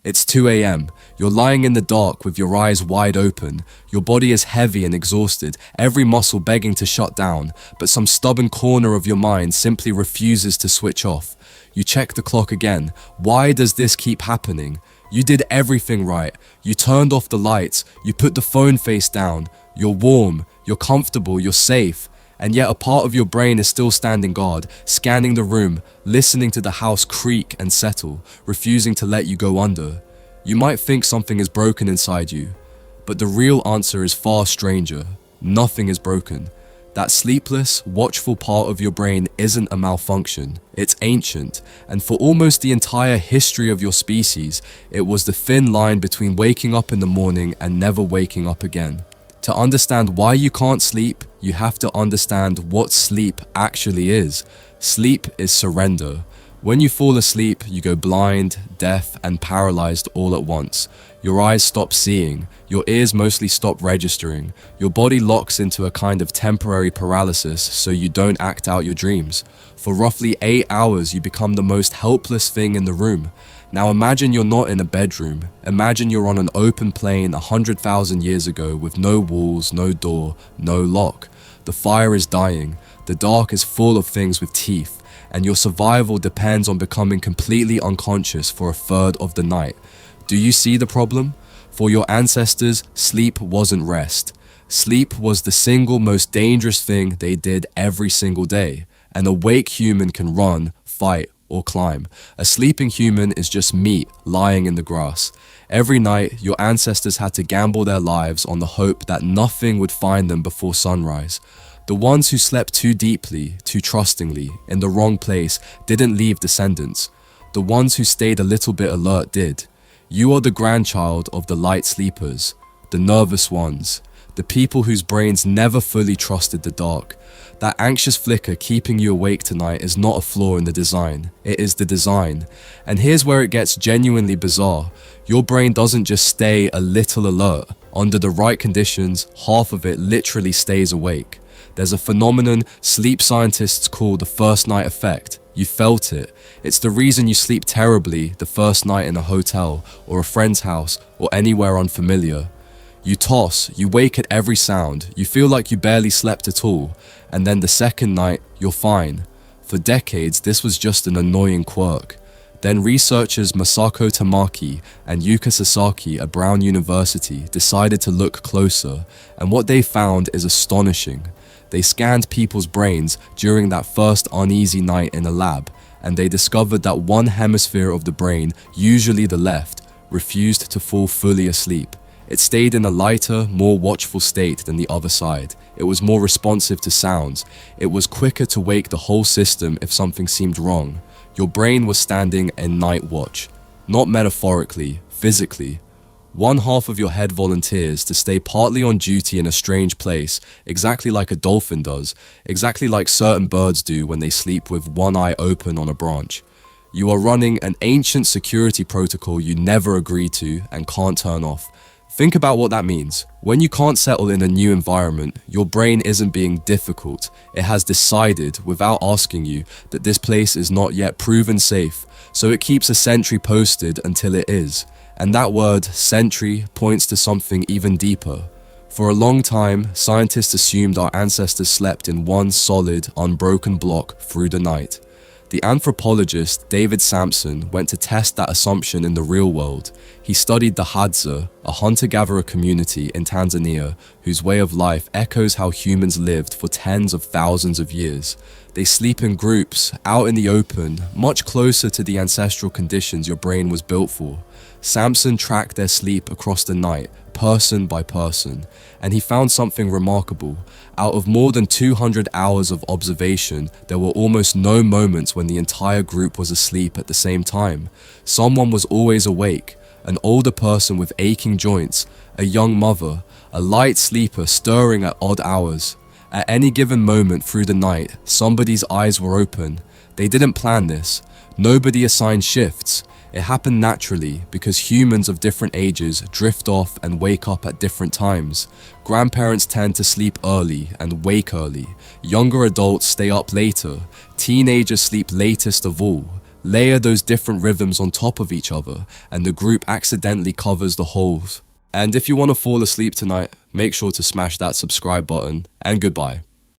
It's 2 a.m. You're lying in the dark with your eyes wide open. Your body is heavy and exhausted, every muscle begging to shut down, but some stubborn corner of your mind simply refuses to switch off. You check the clock again. Why does this keep happening? You did everything right. You turned off the lights. You put the phone face down. You're warm. You're comfortable. You're safe. And yet a part of your brain is still standing guard, scanning the room, listening to the house creak and settle, refusing to let you go under. You might think something is broken inside you, but the real answer is far stranger. Nothing is broken. That sleepless, watchful part of your brain isn't a malfunction. It's ancient, and for almost the entire history of your species, it was the thin line between waking up in the morning and never waking up again. To understand why you can't sleep, you have to understand what sleep actually is. Sleep is surrender. When you fall asleep, you go blind, deaf, and paralyzed all at once. Your eyes stop seeing, your ears mostly stop registering, your body locks into a kind of temporary paralysis so you don't act out your dreams. For roughly 8 hours, you become the most helpless thing in the room. Now imagine you're not in a bedroom. Imagine you're on an open plain 100,000 years ago with no walls, no door, no lock. The fire is dying, the dark is full of things with teeth, and your survival depends on becoming completely unconscious for a third of the night. Do you see the problem? For your ancestors, sleep wasn't rest. Sleep was the single most dangerous thing they did every single day. An awake human can run, fight, or climb. A sleeping human is just meat lying in the grass. Every night, your ancestors had to gamble their lives on the hope that nothing would find them before sunrise. The ones who slept too deeply, too trustingly, in the wrong place didn't leave descendants. The ones who stayed a little bit alert did. You are the grandchild of the light sleepers, the nervous ones, the people whose brains never fully trusted the dark. That anxious flicker keeping you awake tonight is not a flaw in the design, it is the design. And here's where it gets genuinely bizarre. Your brain doesn't just stay a little alert. Under the right conditions, half of it literally stays awake. There's a phenomenon sleep scientists call the first night effect. You felt it. It's the reason you sleep terribly the first night in a hotel or a friend's house or anywhere unfamiliar. You toss, you wake at every sound, you feel like you barely slept at all, and then the second night, you're fine. For decades, this was just an annoying quirk. Then researchers Masako Tamaki and Yuka Sasaki at Brown University decided to look closer, and what they found is astonishing. They scanned people's brains during that first uneasy night in a lab, and they discovered that one hemisphere of the brain, usually the left, refused to fall fully asleep. It stayed in a lighter, more watchful state than the other side. It was more responsive to sounds. It was quicker to wake the whole system if something seemed wrong. Your brain was standing in night watch. Not metaphorically, physically. One half of your head volunteers to stay partly on duty in a strange place, exactly like a dolphin does, exactly like certain birds do when they sleep with one eye open on a branch. You are running an ancient security protocol you never agreed to and can't turn off. Think about what that means. When you can't settle in a new environment, your brain isn't being difficult. It has decided, without asking you, that this place is not yet proven safe, so it keeps a sentry posted until it is. And that word, sentry, points to something even deeper. For a long time, scientists assumed our ancestors slept in one solid, unbroken block through the night. The anthropologist David Sampson went to test that assumption in the real world. He studied the Hadza, a hunter-gatherer community in Tanzania whose way of life echoes how humans lived for tens of thousands of years. They sleep in groups, out in the open, much closer to the ancestral conditions your brain was built for. Sampson tracked their sleep across the night, person by person, and he found something remarkable. Out of more than 200 hours of observation, there were almost no moments when the entire group was asleep at the same time. Someone was always awake, an older person with aching joints, a young mother, a light sleeper stirring at odd hours. At any given moment through the night, somebody's eyes were open. They didn't plan this. Nobody assigned shifts. It happened naturally because humans of different ages drift off and wake up at different times. Grandparents tend to sleep early and wake early. Younger adults stay up later. Teenagers sleep latest of all. Layer those different rhythms on top of each other, and the group accidentally covers the holes. And if you want to fall asleep tonight, make sure to smash that subscribe button, and goodbye.